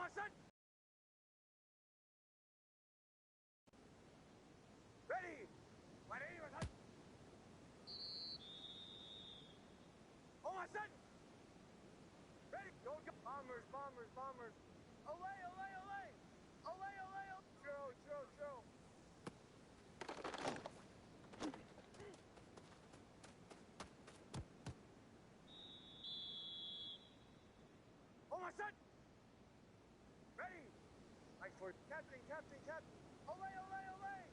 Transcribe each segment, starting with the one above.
my son! Ready! Ready, my son! Oh, my son! Ready! Go, go! Bombers, bombers, bombers! Olay, olay, olay! Olay, olay, olay! True, true, true! Oh, my son! Ready! Right for Captain, Captain, Captain! Olay, olay, olay!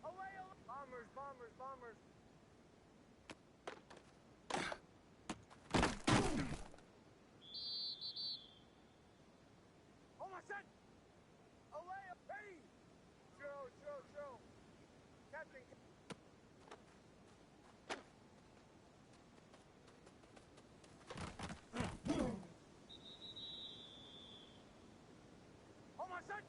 Olay, olay! Bombers, bombers, bombers! Oh, my son! Olay, ready! True, true, true! Captain, oh, my son!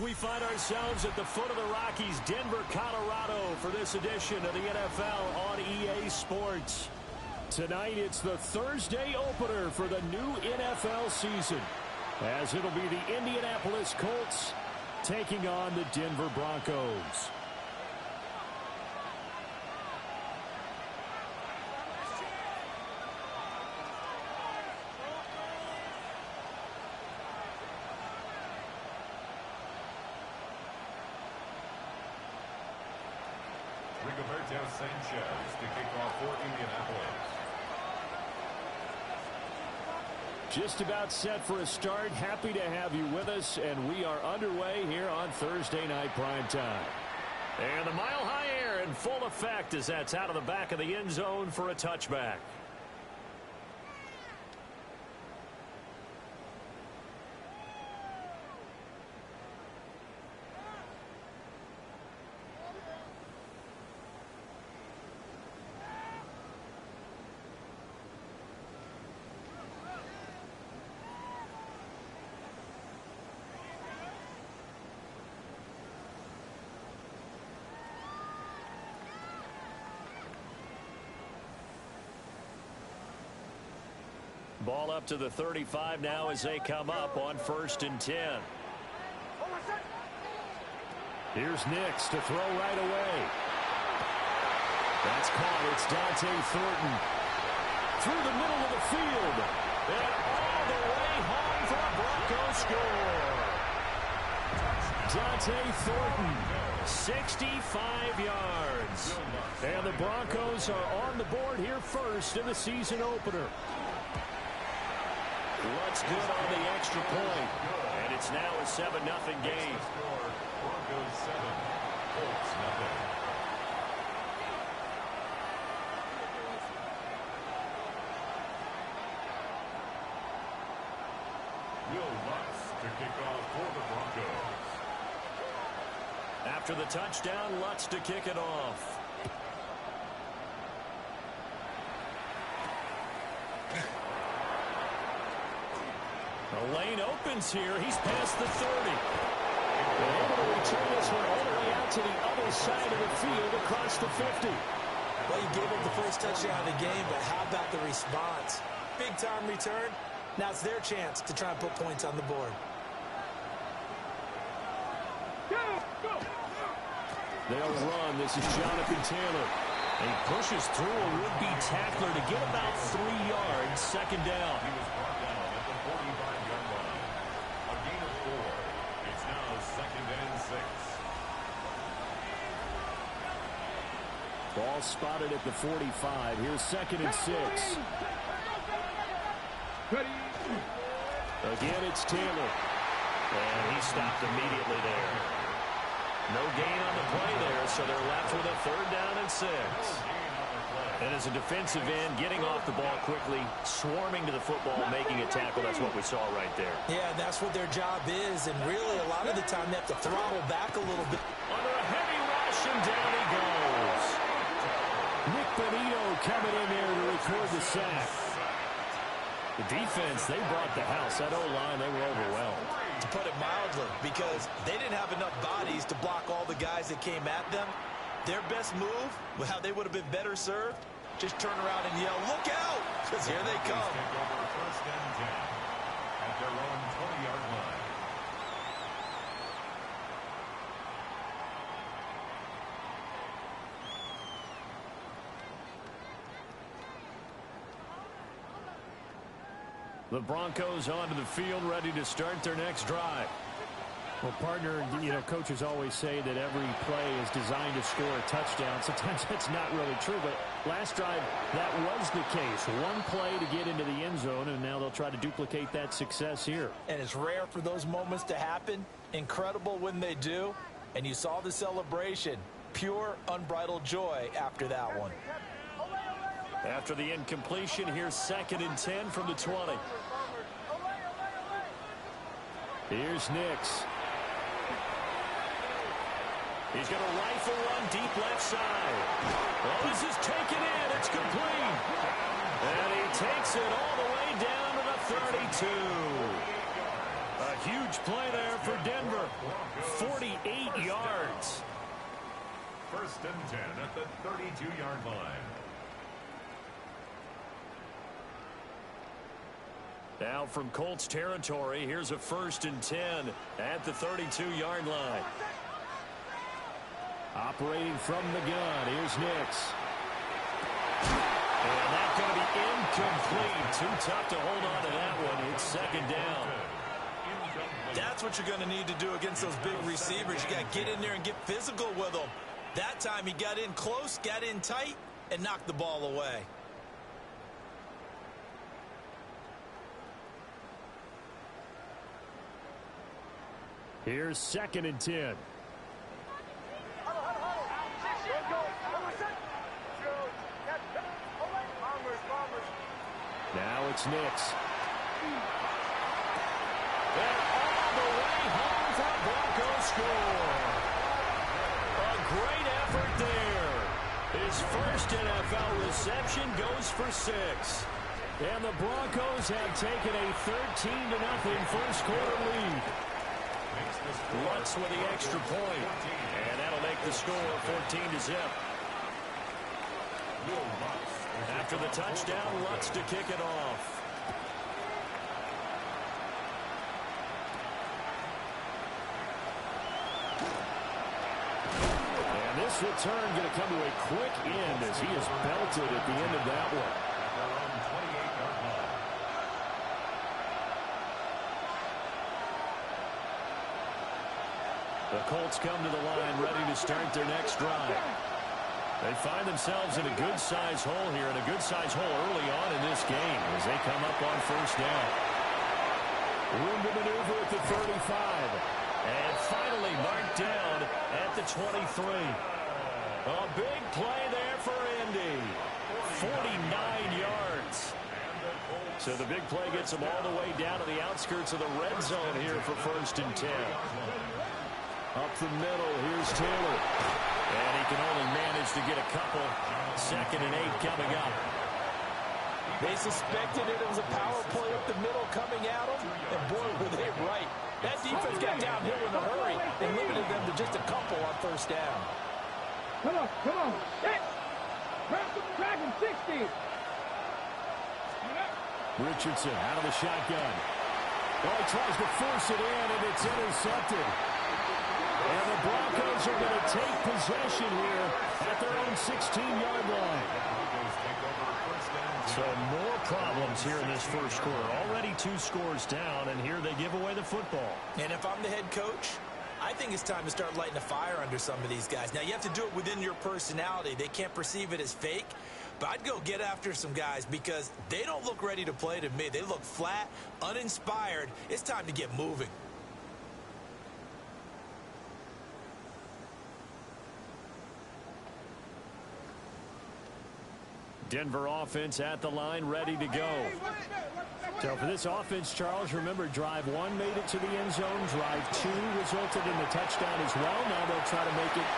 we find ourselves at the foot of the Rockies, Denver, Colorado, for this edition of the NFL on EA Sports. Tonight, it's the Thursday opener for the new NFL season, as it'll be the Indianapolis Colts taking on the Denver Broncos. Rigoberto Sanchez to kick off for Indianapolis. Just about set for a start. Happy to have you with us, and we are underway here on Thursday Night Primetime. And the Mile High Air in full effect as that's out of the back of the end zone for a touchback. Ball up to the 35 now as they come up on 1st and 10. Here's Nix to throw right away. That's caught. It's Dante Thornton. Through the middle of the field. And all the way home for a Bronco score. Dante Thornton, 65 yards. And the Broncos are on the board here first in the season opener. Lutz good on the extra point. And it's now a 7-0 game. Broncos 7, Colts 0. Will Lutz to kick off for the Broncos. After the touchdown, Lutz to kick it off. The lane opens here. He's past the 30. They're able to return this one all the way out to the other side of the field across the 50. Well, you gave up the first touchdown of the game, but how about the response? Big-time return. Now it's their chance to try and put points on the board. They'll run. This is Jonathan Taylor. And he pushes through a would-be tackler to get about 3 yards. Second down. He was brought down at the 45-yard line. A gain of 4. It's now 2nd and 6. Ball spotted at the 45. Here's 2nd and 6. Again, it's Taylor. And he stopped immediately there. No gain on the play there, so they're left with a 3rd down and 6. And as a defensive end, getting off the ball quickly, swarming to the football, making a tackle, that's what we saw right there. Yeah, that's what their job is, and really a lot of the time they have to throttle back a little bit. Under a heavy rush, and down he goes. Nick Bonito coming in there to record the sack. The defense, they brought the house. That O-line, they were overwhelmed. To put it mildly, because they didn't have enough bodies to block all the guys that came at them. Their best move, how they would have been better served, just turn around and yell, "Look out!" Because here they come. Take over 1st and 10 at their own 20-yard line. The Broncos onto the field, ready to start their next drive. Well, partner, coaches always say that every play is designed to score a touchdown. Sometimes that's not really true, but last drive, that was the case. One play to get into the end zone, and now they'll try to duplicate that success here. And it's rare for those moments to happen. Incredible when they do. And you saw the celebration. Pure, unbridled joy after that one. After the incompletion, here's 2nd and 10 from the 20. Here's Nix. He's going to rifle one deep left side. Well, this is taken in. It's complete. And he takes it all the way down to the 32. A Huge play there for Denver. 48 yards. First and 10 at the 32-yard line. Now from Colts territory, here's a first and 10 at the 32-yard line. Operating from the gun, here's Nix. And that's going to be incomplete. Too tough to hold on to that one. It's second down. That's what you're going to need to do against those big receivers. You got to get in there and get physical with them. That time he got in close, got in tight, and knocked the ball away. Here's second and 10. Now it's Nix. And all the way home for a Broncos score. A great effort there. His first NFL reception goes for 6. And the Broncos have taken a 13-0 first quarter lead. Lutz with the extra point. And that'll make the score 14-0. After the touchdown, Lutz to kick it off. And this return going to come to a quick end as he is belted at the end of that one. The Colts come to the line ready to start their next drive. They find themselves in a good-sized hole here, and a good-sized hole early on in this game as they come up on first down. Room to maneuver at the 35. And finally marked down at the 23. A big play there for Indy. 49 yards. So the big play gets them all the way down to the outskirts of the red zone here for first and 10. Up the middle, here's Taylor. And he can only manage to get a couple. Second and 8 coming up. They suspected it was a power play up the middle coming at them, and boy, were they right. That defense got downhill in a hurry and limited them to just a couple on first down. Come on, come on. Hit! Grab some track and 60. Richardson out of the shotgun. Oh, he tries to force it in, and it's intercepted. And the Broncos are going to take possession here at their own 16-yard line. So more problems here in this first quarter. Already 2 scores down, and here they give away the football. And if I'm the head coach, I think it's time to start lighting a fire under some of these guys. Now, you have to do it within your personality. They can't perceive it as fake. But I'd go get after some guys because they don't look ready to play to me. They look flat, uninspired. It's time to get moving. Denver offense at the line, ready to go. So for this offense, Charles, remember, drive 1 made it to the end zone. Drive 2 resulted in the touchdown as well. Now they'll try to make it.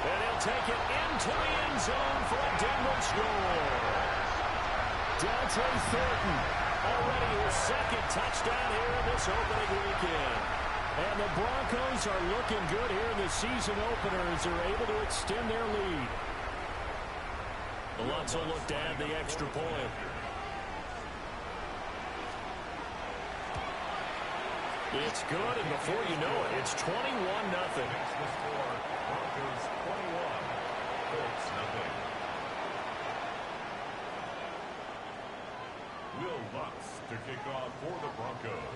And he'll take it into the end zone for a Denver score. Dante Thornton, already his second touchdown here in this opening weekend. And the Broncos are looking good here in the season opener as they're able to extend their lead. Lutz will look to add the extra point. It's good, and before you know it, it's 21-0. Broncos 21, Colts nothing. Will Lutz to kick off for the Broncos.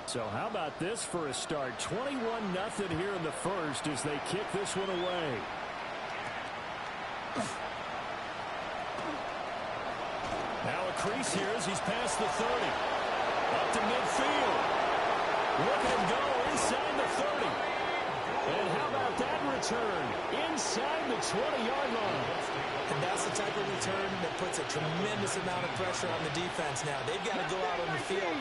So how about this for a start? 21-0 here in the first as they kick this one away. Now a crease here as he's past the 30. Up to midfield. Look at him go inside the 30. And how about that return? Inside the 20-yard line. And that's the type of return that puts a tremendous amount of pressure on the defense now. They've got to go out on the field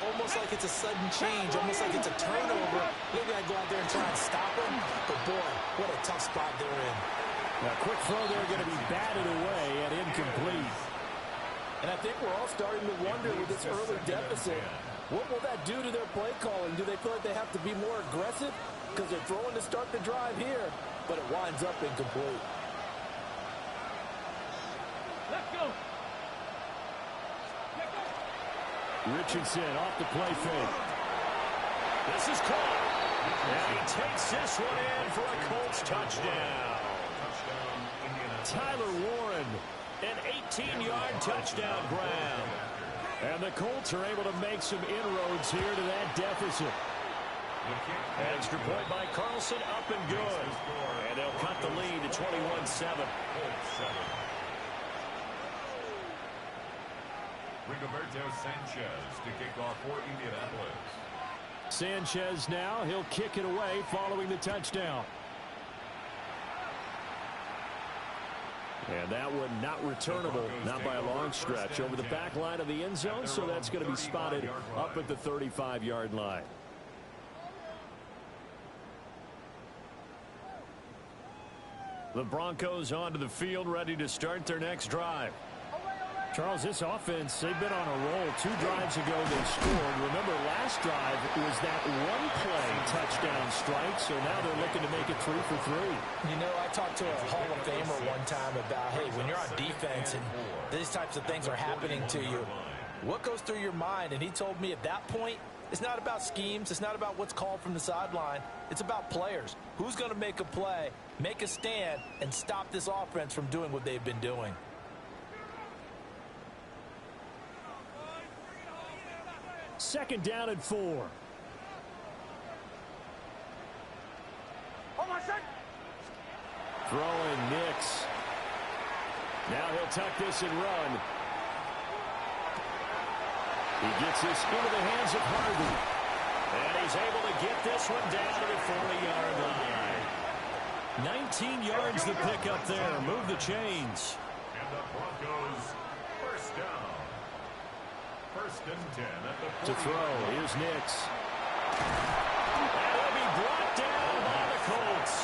almost like it's a sudden change, almost like it's a turnover. They've got to go out there and try and stop them. But, boy, what a tough spot they're in. A quick throw there going to be batted away and incomplete. I think we're all starting to wonder with this early deficit, what will that do to their play calling? Do they feel like they have to be more aggressive because they're throwing to start the drive here, but it winds up incomplete? Let's go. Richardson off the play fake. This is caught. And he takes this one in for a Colts touchdown. Tyler Warren, an 18-yard touchdown grab. And the Colts are able to make some inroads here to that deficit. Extra point by Carlson, up and good. And they'll cut the lead to 21-7. Rigoberto Sanchez to kick off for Indianapolis. Sanchez now, he'll kick it away following the touchdown. And that one not returnable, not by a long stretch, over the back line of the end zone, so that's going to be spotted up at the 35-yard line. The Broncos onto the field, ready to start their next drive. Charles, this offense, they've been on a roll. 2 drives ago they scored. Remember, last drive was that one-play touchdown strike, so now they're looking to make it 3 for 3. You know, I talked to a Hall of Famer one time about, hey, when you're on defense and these types of things are happening to you, what goes through your mind? And he told me at that point, it's not about schemes. It's not about what's called from the sideline. It's about players. Who's going to make a play, make a stand, and stop this offense from doing what they've been doing? Second down and 4. Throwing Nix. Now he'll tuck this and run. He gets this into the hands of Harvey. And he's able to get this one down to the 40-yard line. 19 yards the pickup there. Move the chains. And the Broncos first down. First and 10 at the 40. To throw, here's Nix. And he'll be brought down by the Colts.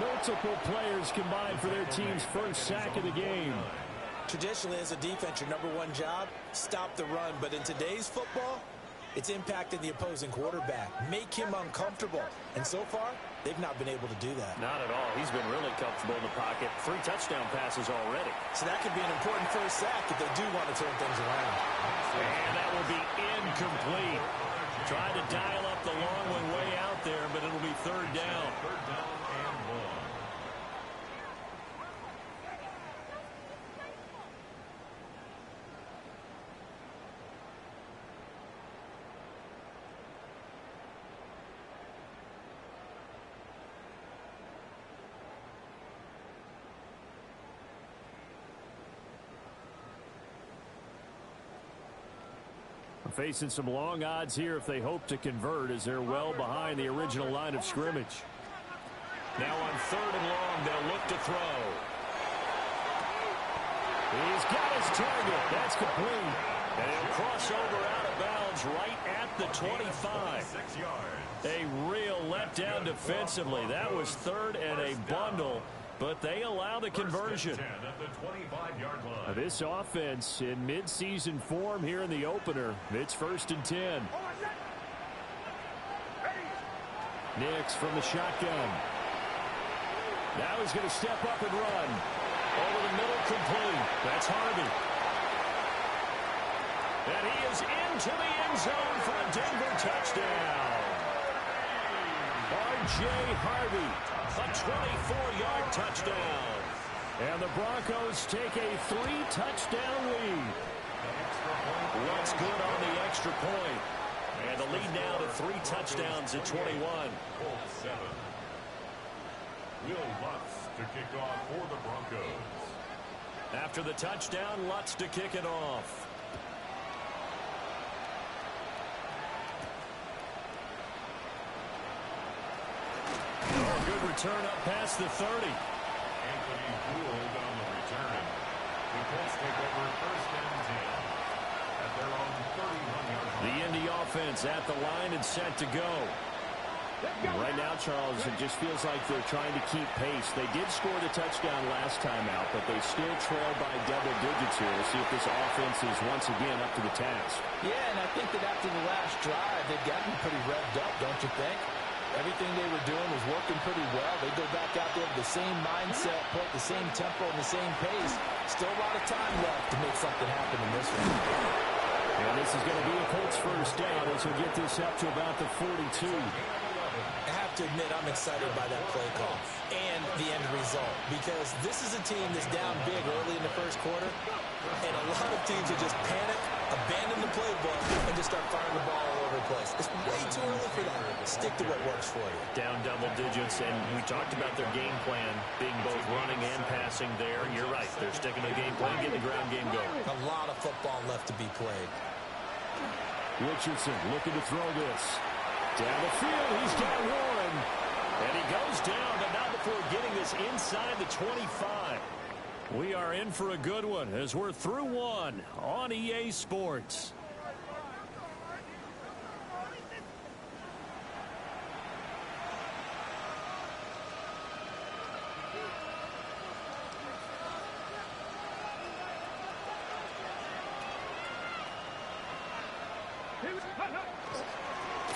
Multiple players combined for their team's first sack of the game. Traditionally, as a defense, your number one job, stop the run. But in today's football, it's impacting the opposing quarterback. Make him uncomfortable. And so far, they've not been able to do that. Not at all. He's been really comfortable in the pocket. 3 touchdown passes already. So that could be an important first sack if they do want to turn things around. And that will be incomplete. Tried to dial up the long one way out there, but it'll be third down. Third down and 1. Facing some long odds here if they hope to convert, as they're well behind the original line of scrimmage. Now on 3rd and long, they'll look to throw. He's got his target. That's complete. And he'll cross over out of bounds right at the 25. 6 yards. A real letdown defensively. That was 3rd and a bundle, but they allow the conversion. 10 at the 25-yard line. This offense in mid-season form here in the opener. It's 1st and 10. Nix from the shotgun. Now he's going to step up and run. Over the middle, complete. That's Harvey. And he is into the end zone for a Denver touchdown. R.J. Harvey, a 24-yard touchdown. And the Broncos take a 3-touchdown lead. What's good on the extra point? And the lead now to 3 touchdowns at 21. Colts 7. Will Lutz to kick off for the Broncos. After the touchdown, Lutz to kick it off. Oh, good return up past the 30. Anthony Gould on the return. The Colts take over 1st and 10 at their own 31-yard line. The Indy offense at the line and set to go. Right now, Charles, it just feels like they're trying to keep pace. They did score the touchdown last time out, but they still trail by double digits here. We'll see if this offense is once again up to the task. Yeah, and I think that after the last drive, they've gotten pretty revved up, don't you think? Everything they were doing was working pretty well. They go back out there with the same mindset, put the same tempo and the same pace. Still a lot of time left to make something happen in this one. And this is going to be a Colts first down as we get this up to about the 42. I have to admit I'm excited by that play call and the end result because this is a team that's down big early in the first quarter, and a lot of teams will just panic, abandon the playbook, and just start firing the ball all over the place. It's way too early for that. Stick to what works for you. Down double digits, and we talked about their game plan being both running and passing there. You're right. They're sticking to the game plan, getting the ground game going. A lot of football left to be played. Richardson looking to throw this. Down the field, he's got one. And he goes down, but not before getting this inside the 25. We are in for a good one as we're through one on EA Sports.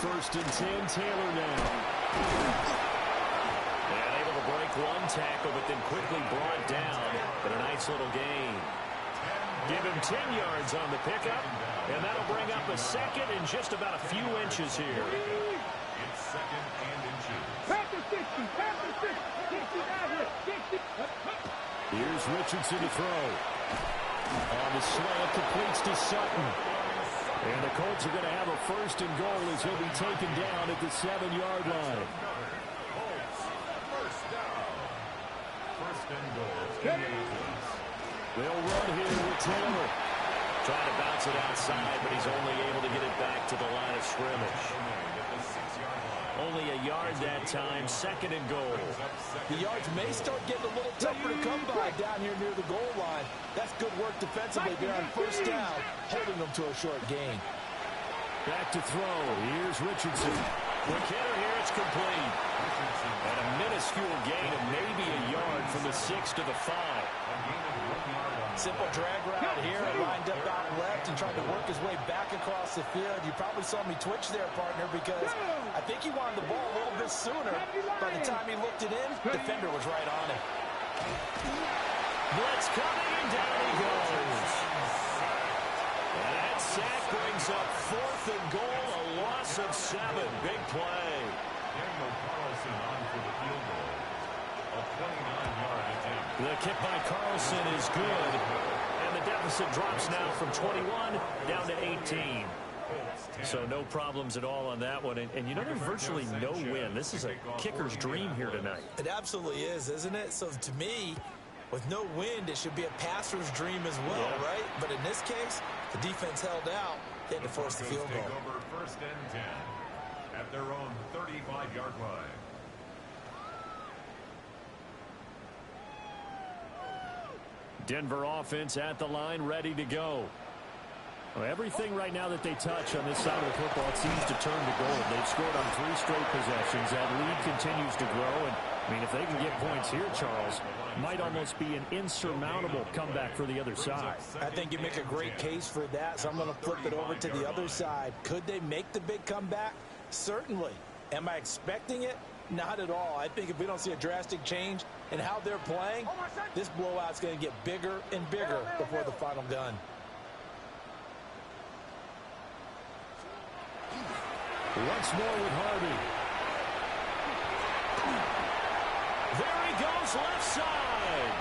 First and 10, Taylor now. And able to break one tackle, but then quickly brought down. But a nice little gain. Give him 10 yards on the pickup, and that'll bring up a second and just about a few inches here. It's second and inches. Pass the 60, pass the 60, 60 down here, 60. Here's Richardson to throw. On the slant, completes to Sutton. And the Colts are going to have a first and goal as he'll be taken down at the 7-yard line. Colts, first down. First and goal. They'll run here with Taylor. Trying to bounce it outside, but he's only able to get it back to the line of scrimmage. Only a yard that time, second and goal. The yards may start getting a little tougher to come by down here near the goal line. That's good work defensively there on first down, holding them to a short gain. Back to throw. Here's Richardson. Quick hitter here, it's complete. And a minuscule gain of maybe a yard from the 6 to the 5. Simple drag route here, lined up out left and tried to work his way back across the field. You probably saw me twitch there, partner, because I think he wanted the ball a little bit sooner. By the time he looked it in, defender was right on him. Blitz coming, and down he goes. And that sack brings up fourth and goal, a loss of 7. Big play. Daniel Carlson on for the field goal. A 29-yard attempt. The kick by Carlson is good. And the deficit drops now from 21 down to 18. So no problems at all on that one. And you know, there's virtually no win. This is a kicker's dream here tonight. It absolutely is, isn't it? So to me, with no wind, it should be a passer's dream as well, right? But in this case, the defense held out. They had to force the field goal. Take over first and 10 at their own 35-yard line. Denver offense at the line, ready to go. Well, everything right now that they touch on this side of the football, it seems to turn to gold. They've scored on 3 straight possessions. That lead continues to grow. And, I mean, if they can get points here, Charles, might almost be an insurmountable comeback for the other side. I think you make a great case for that, so I'm going to flip it over to the other side. Could they make the big comeback? Certainly. Am I expecting it? Not at all. I think if we don't see a drastic change in how they're playing, this blowout's going to get bigger and bigger before the final gun. Once more with Harvey. There he goes, left side.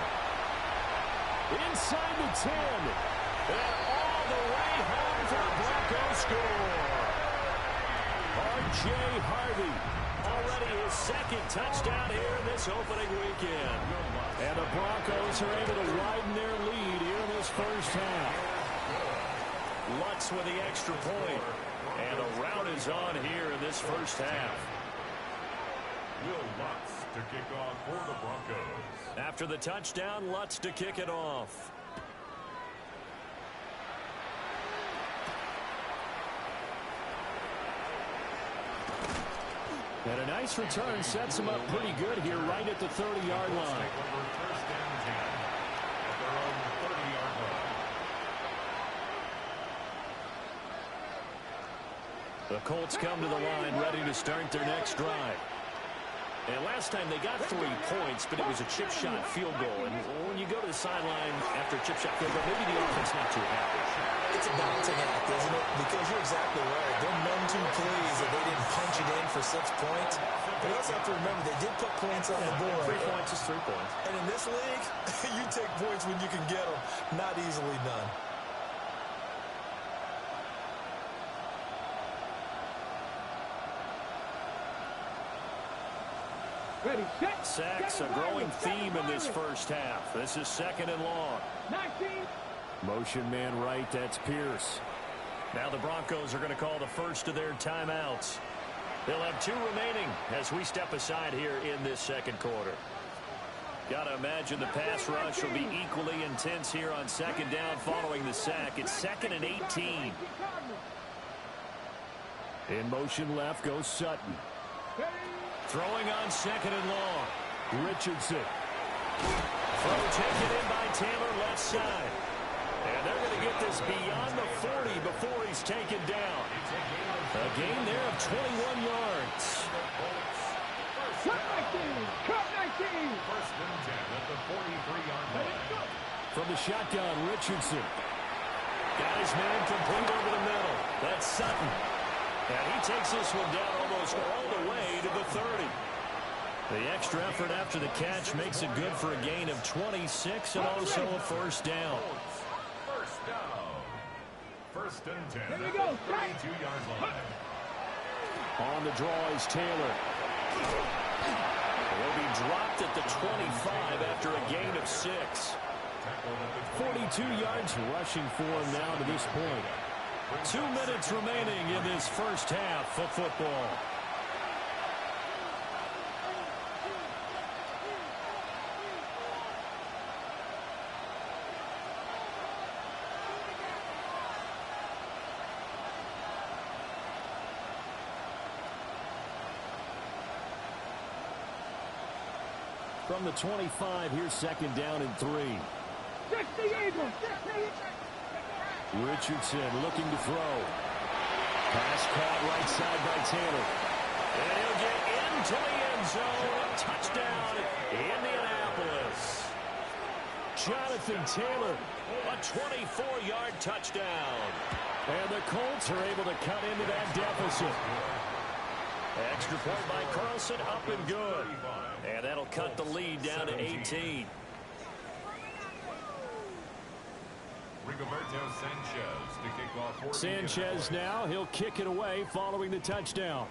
Inside the 10. And all the way home for the Broncos score. R.J. Harvey. Already his second touchdown here in this opening weekend. And the Broncos are able to widen their lead here in this first half. Lutz with the extra point. And a rout is on here in this first half. Will Lutz to kick off for the Broncos. After the touchdown, Lutz to kick it off. And a nice return sets them up pretty good here right at the 30-yard line. First and 10 at their own 30-yard line. The Colts come to the line ready to start their next drive. And last time they got 3 points, but it was a chip shot field goal. And when you go to the sideline after a chip shot field goal, maybe the offense not too happy. It's a balancing act, isn't it? Because you're exactly right. They're none too pleased that they didn't punch it in for 6 points. But you also have to remember, they did put points on the board. 3 points is 3 points. And in this league, you take points when you can get them. Not easily done. Ready, set. Sacks, a growing theme in this first half. This is 2nd and long. 19. Motion man right, that's Pierce. Now the Broncos are going to call the first of their timeouts. They'll have 2 remaining as we step aside here in this second quarter. Got to imagine the pass rush will be equally intense here on 2nd down following the sack. It's 2nd and 18. In motion left goes Sutton. Throwing on 2nd and long. Richardson. Throw taken in by Taylor left side. And they're going to get this beyond the 40 before he's taken down. A gain there of 21 yards. Cut 19. Cut 19. First and 10 at the 43-yard line. From the shotgun, Richardson. Got his man complete over the middle. That's Sutton. And he takes this one down almost all the way to the 30. The extra effort after the catch makes it good for a gain of 26 and also a first down. First down. First and 10 Here we at go. the 32-yard line. On the draw is Taylor. Will be dropped at the 25 after a gain of 6. 42 yards rushing for him now to this point. 2 minutes remaining in this first half of football. From the 25, here's 2nd down and 3. 60 Eagles. 60. Richardson looking to throw. Pass caught right side by Taylor. And he'll get into the end zone. Touchdown, Indianapolis. Jonathan Taylor, a 24-yard touchdown. And the Colts are able to cut into that deficit. Extra point by Carlson, up and good. And that'll cut the lead down to 18. Rigoberto Sanchez to kick off. Sanchez now, he'll kick it away following the touchdown.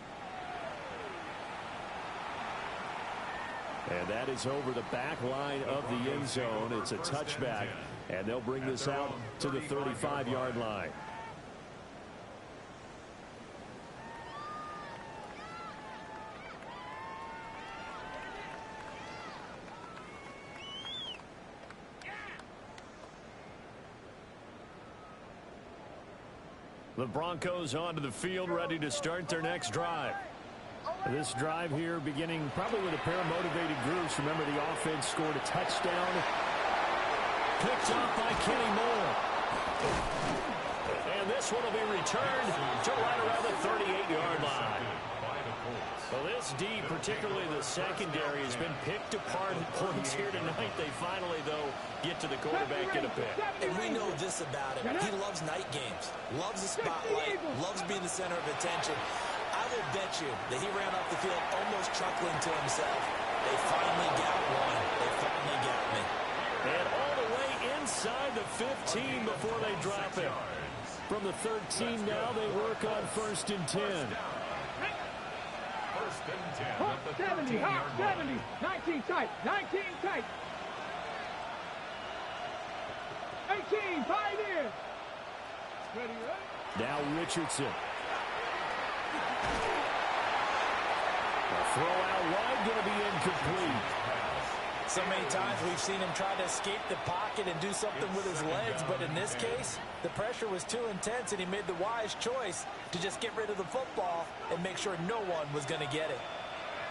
And that is over the back line of the end zone. It's a touchback, and they'll bring this out to the 35-yard line. The Broncos onto the field, ready to start their next drive. This drive here beginning probably with a pair of motivated groups. Remember, the offense scored a touchdown. Picked off by Kenny Moore. And this one will be returned to right around the 38-yard line. Well, this D, particularly the secondary, has been picked apart at points here tonight. They finally, though, get to the quarterback in a pick. And we know this about him. He loves night games, loves the spotlight, loves being the center of attention. I will bet you that he ran off the field almost chuckling to himself. They finally got one. They finally got me. And all the way inside the 15 before they drop him. From the 13 now, they work on 1st and 10. First and 10 Hot at the 70, 13-yard hot line. 70. 19 tight, 19 tight. 18, 5 in. Ready, right? Now Richardson. A throw out wide, going to be incomplete. So many times we've seen him try to escape the pocket and do something with his legs, but in this case, the pressure was too intense and he made the wise choice to just get rid of the football and make sure no one was going to get it.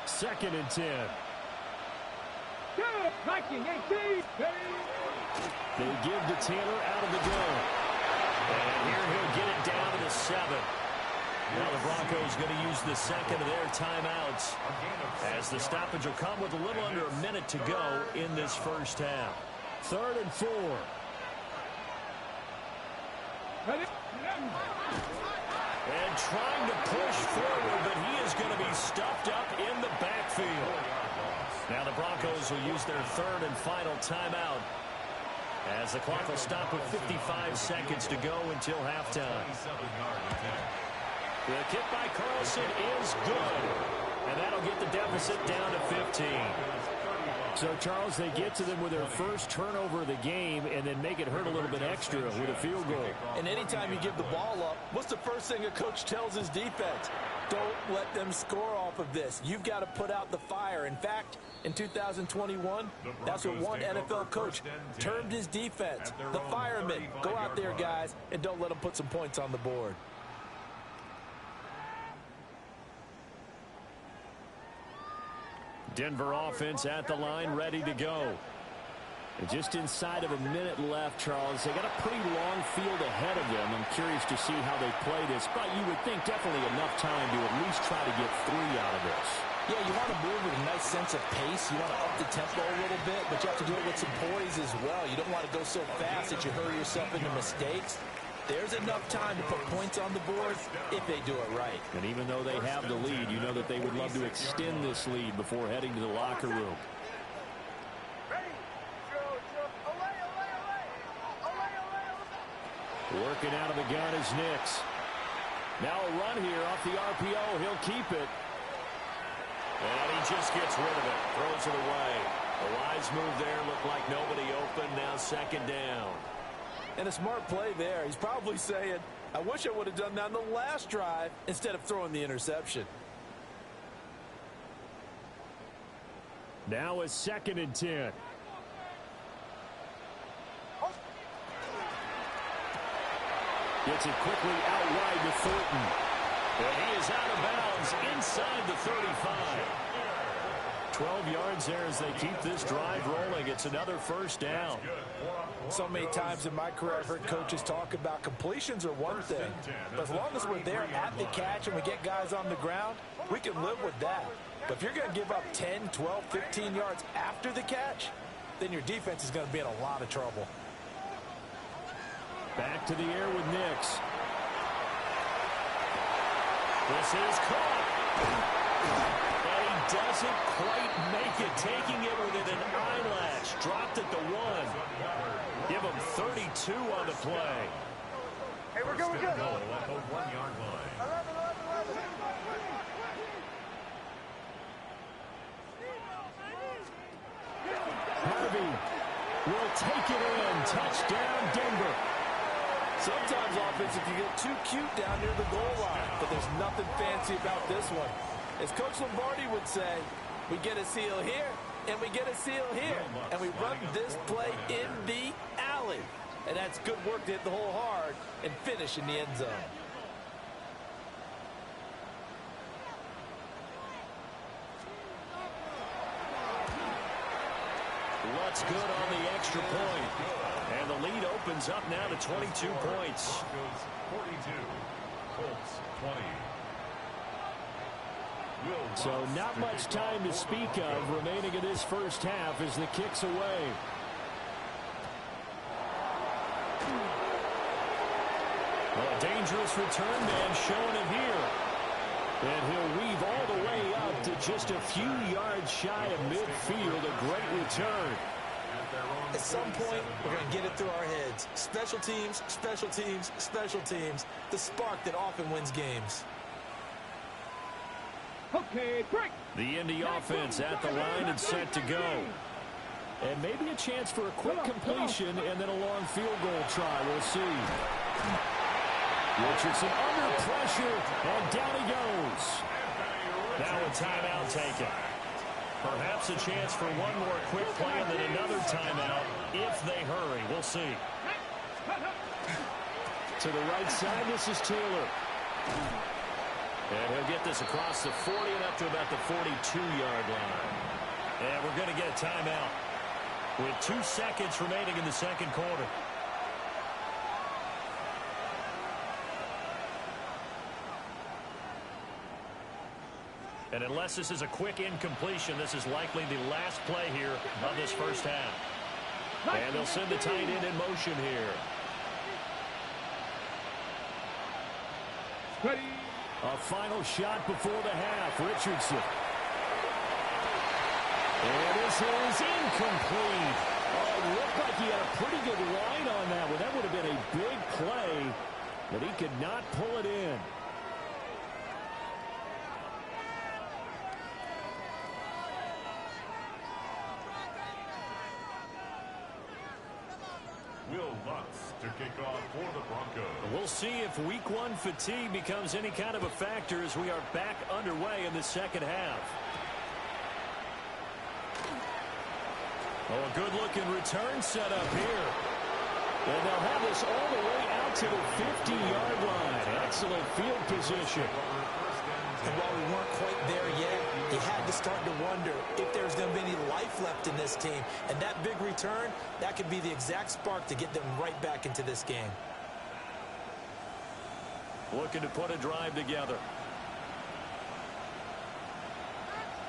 2nd and 10. Good. 1918. They give to Taylor out of the gun. And here he'll get it down to the 7. Now the Broncos going to use the second of their timeouts as the stoppage will come with a little under a minute to go in this first half. 3rd and 4. And trying to push forward, but he is going to be stuffed up in the backfield. Now the Broncos will use their 3rd and final timeout as the clock will stop with 55 seconds to go until halftime. The kick by Carlson is good, and that'll get the deficit down to 15. So, Charles, they get to them with their first turnover of the game and then make it hurt a little bit extra with a field goal. And anytime you give the ball up, what's the first thing a coach tells his defense? Don't let them score off of this. You've got to put out the fire. In fact, in 2021, that's what one NFL coach termed his defense. The firemen. Go out there, guys, and don't let them put some points on the board. Denver offense at the line, ready to go. And just inside of a minute left, Charles. They got a pretty long field ahead of them. I'm curious to see how they play this, but you would think definitely enough time to at least try to get 3 out of this. Yeah, you want to move with a nice sense of pace. You want to up the tempo a little bit, but you have to do it with some poise as well. You don't want to go so fast that you hurry yourself into mistakes. There's enough time to put points on the board if they do it right. And even though they have the lead, you know that they would love to extend this lead before heading to the locker room. Working out of the gun is Nix. Now a run here off the RPO. He'll keep it. And he just gets rid of it. Throws it away. A wise move there. Looked like nobody open. Now 2nd down. And a smart play there. He's probably saying, I wish I would have done that on the last drive instead of throwing the interception. Now a 2nd and 10. Gets it quickly out wide to Thornton. And he is out of bounds inside the 35. 12 yards there as they keep this drive rolling. It's another 1st down. So many times in my career I've heard coaches talk about completions are one thing. But as long as we're there at the catch and we get guys on the ground, we can live with that. But if you're going to give up 10, 12, 15 yards after the catch, then your defense is going to be in a lot of trouble. Back to the air with Nix. This is caught. And he doesn't quite make it. Taking it within an eyelash. Dropped at the 1. Give him 32 on the play. Hey, we're good. At the 1-yard line. 11. Harvey will take it in. Touchdown, Denver. Sometimes offense, if you get too cute down near the goal line, but there's nothing fancy about this one. As Coach Lombardi would say, we get a seal here, and we get a seal here, and we run this play in the alley. And that's good work to hit the hole hard and finish in the end zone. What's good on the extra point. And the lead opens up now to 22 points. 42, Colts 20. So not much time to speak of remaining in this first half as the kick's away. Well, a dangerous return man showing him here. And he'll weave all the way up to just a few yards shy of midfield. A great return. At some point, we're going to get it through our heads. Special teams, special teams, special teams. The spark that often wins games. Okay, break. The Indy offense at the line and set to go. And maybe a chance for a quick completion and then a long field goal try. We'll see. Richardson under pressure, and down he goes. Now a timeout taken. Perhaps a chance for one more quick play and then another timeout if they hurry. We'll see. To the right side, this is Taylor. And he'll get this across the 40 and up to about the 42-yard line. And we're going to get a timeout with 2 seconds remaining in the second quarter. And unless this is a quick incompletion, this is likely the last play here of this first half. And they'll send the tight end in motion here. Ready. A final shot before the half. Richardson. And this is incomplete. Oh, it looked like he had a pretty good line on that one. That would have been a big play, but he could not pull it in. Will Lutz to kick off for the Broncos. We'll see if week one fatigue becomes any kind of a factor as we are back underway in the second half. Oh, a good-looking return set up here. And they'll have this all the way out to the 50-yard line. Excellent field position. And while we weren't quite there yet, you had to start to wonder if there's going to be any life left in this team. And that big return, that could be the exact spark to get them right back into this game. Looking to put a drive together.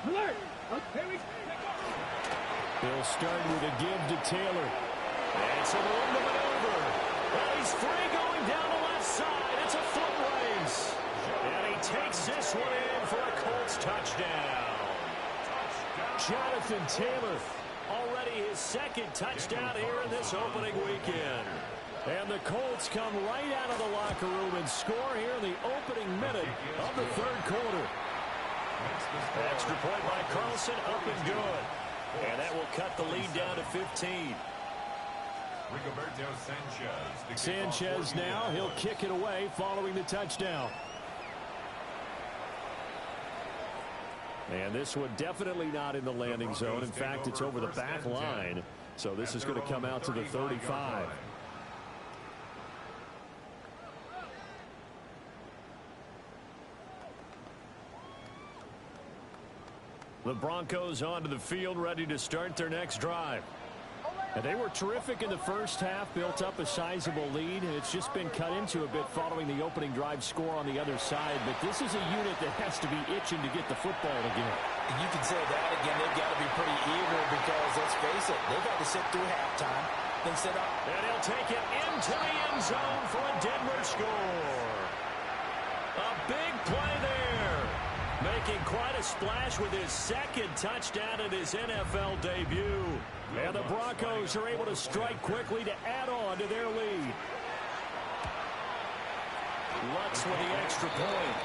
Alert. Okay, we They'll start with a give to Taylor. And some room to maneuver. Well, he's free going down the left side. It's a foot race. And he takes this one in for a Colts touchdown. Jonathan Taylor, already his second touchdown here in this opening weekend. And the Colts come right out of the locker room and score here in the opening minute of the third quarter. Extra point by Carlson, up and good. And that will cut the lead down to 15. Rigoberto Sanchez. Sanchez now, he'll kick it away following the touchdown. And this one definitely not in the landing zone. In fact, it's over the back line. So this is going to come out to the 35. The Broncos onto the field, ready to start their next drive. And they were terrific in the first half, built up a sizable lead, and it's just been cut into a bit following the opening drive score on the other side. But this is a unit that has to be itching to get the football again. And you can say that again. They've got to be pretty eager because, let's face it, they've got to sit through halftime, then sit up. And he'll take it into the end zone for a Denver score. A big play there. Making quite a splash with his second touchdown in his NFL debut. And the Broncos are able to strike quickly to add on to their lead. Lutz with the extra point.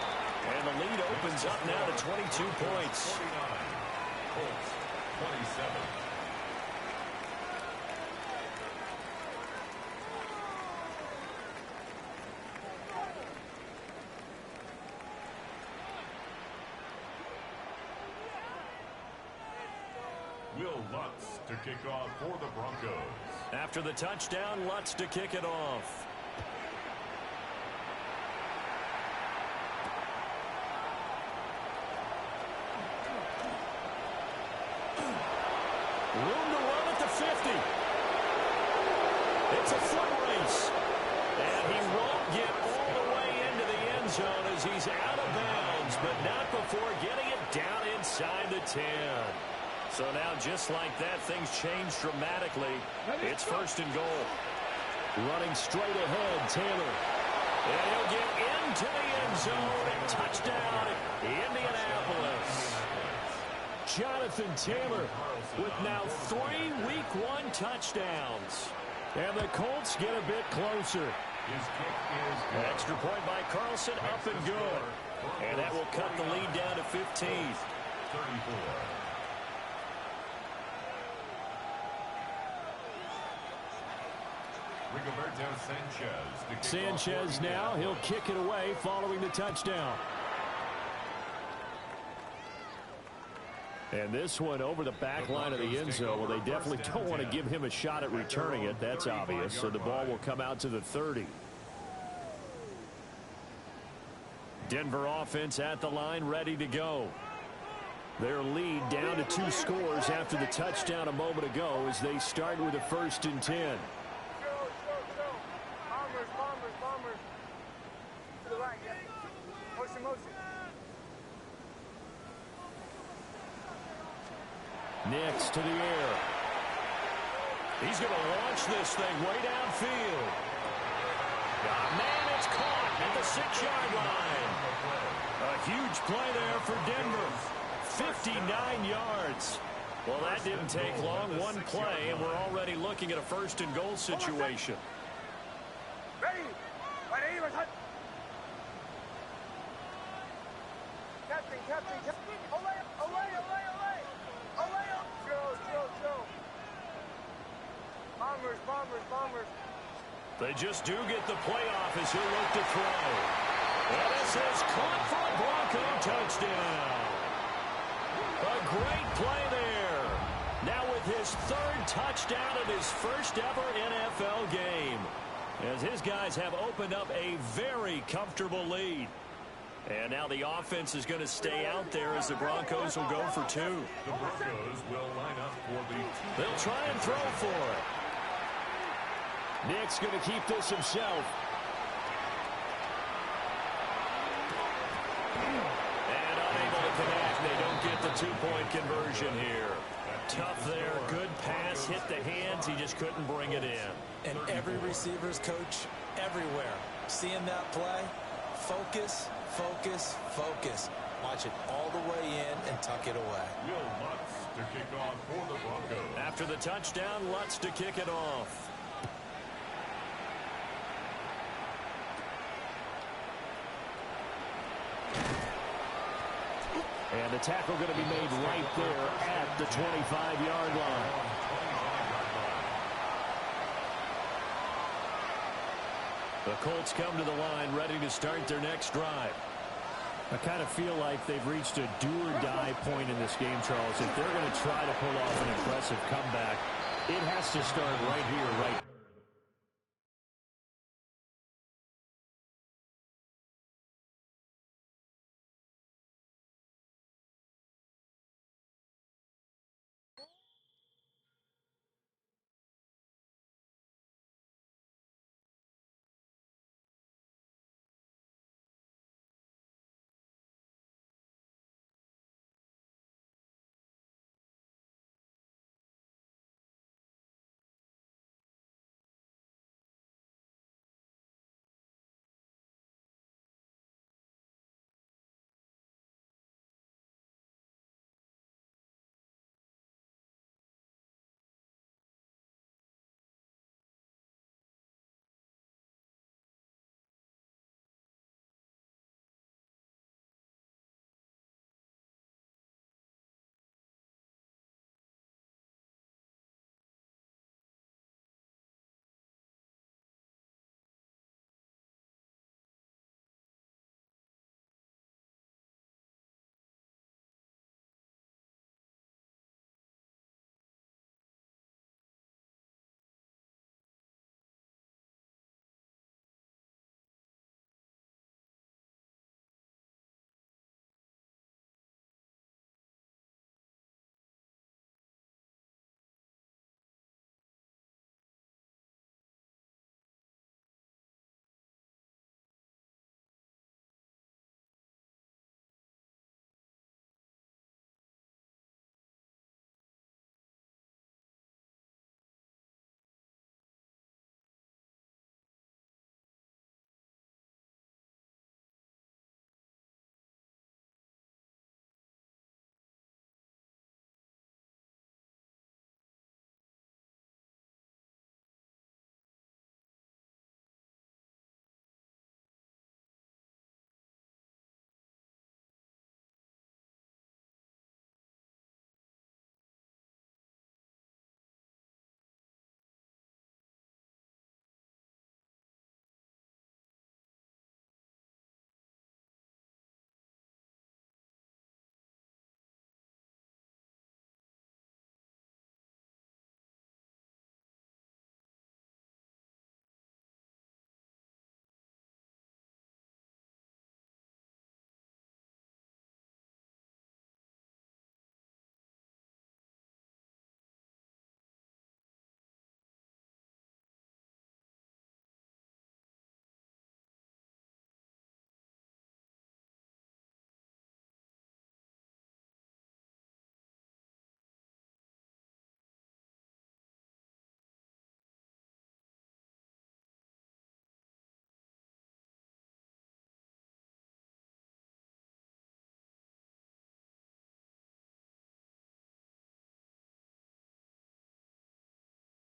And the lead opens up now to 22 points. 49. Colts, 27. Will Lutz to kick off for the Broncos. After the touchdown, Lutz to kick it off. Room to run at the 50. It's a foot race. And he won't get all the way into the end zone as he's out of bounds, but not before getting it down inside the 10. So now, just like that, things change dramatically. It's first and goal. Running straight ahead, Taylor. And he'll get into the end zone and touchdown, Indianapolis. Jonathan Taylor with now 3 Week 1 touchdowns. And the Colts get a bit closer. His kick is good. Extra point by Carlson, up and good. And that will cut the lead down to 15. 34. Rigoberto Sanchez. Sanchez now, he'll kick it away following the touchdown. And this one over the back line of the end zone. Well, they definitely don't want to give him a shot at returning it. That's obvious. So the ball will come out to the 30. Denver offense at the line, ready to go. Their lead down to 2 scores after the touchdown a moment ago as they start with a 1st and 10. Bombers. To the right, yeah. Motion. Next to the air. He's going to launch this thing way downfield. Man, it's caught at the 6-yard line. A huge play there for Denver. 59 yards. Well, that didn't take long. One play, and we're already looking at a 1st and goal situation. Ready. Captain. Olay. Joe. Bombers. They just do get the playoff as he'll look to throw. And this is caught for a Bronco touchdown. A great play there. Now with his 3rd touchdown in his 1st ever NFL game. As his guys have opened up a very comfortable lead. And now the offense is going to stay out there as the Broncos will go for 2. The Broncos will line up for the 2. They'll try and throw for it. Nick's going to keep this himself. And unable to connect. They don't get the 2-point conversion here. Tough there. Good pass. Hit the hands. He just couldn't bring it in. And every receiver's coach everywhere. Seeing that play, focus. Watch it all the way in and tuck it away. Will Lutz to kick off for the Broncos. After the touchdown, Lutz to kick it off. And the tackle going to be made right there at the 25-yard line. The Colts come to the line, ready to start their next drive. I kind of feel like they've reached a do-or-die point in this game, Charles. If they're going to try to pull off an impressive comeback, it has to start right here, right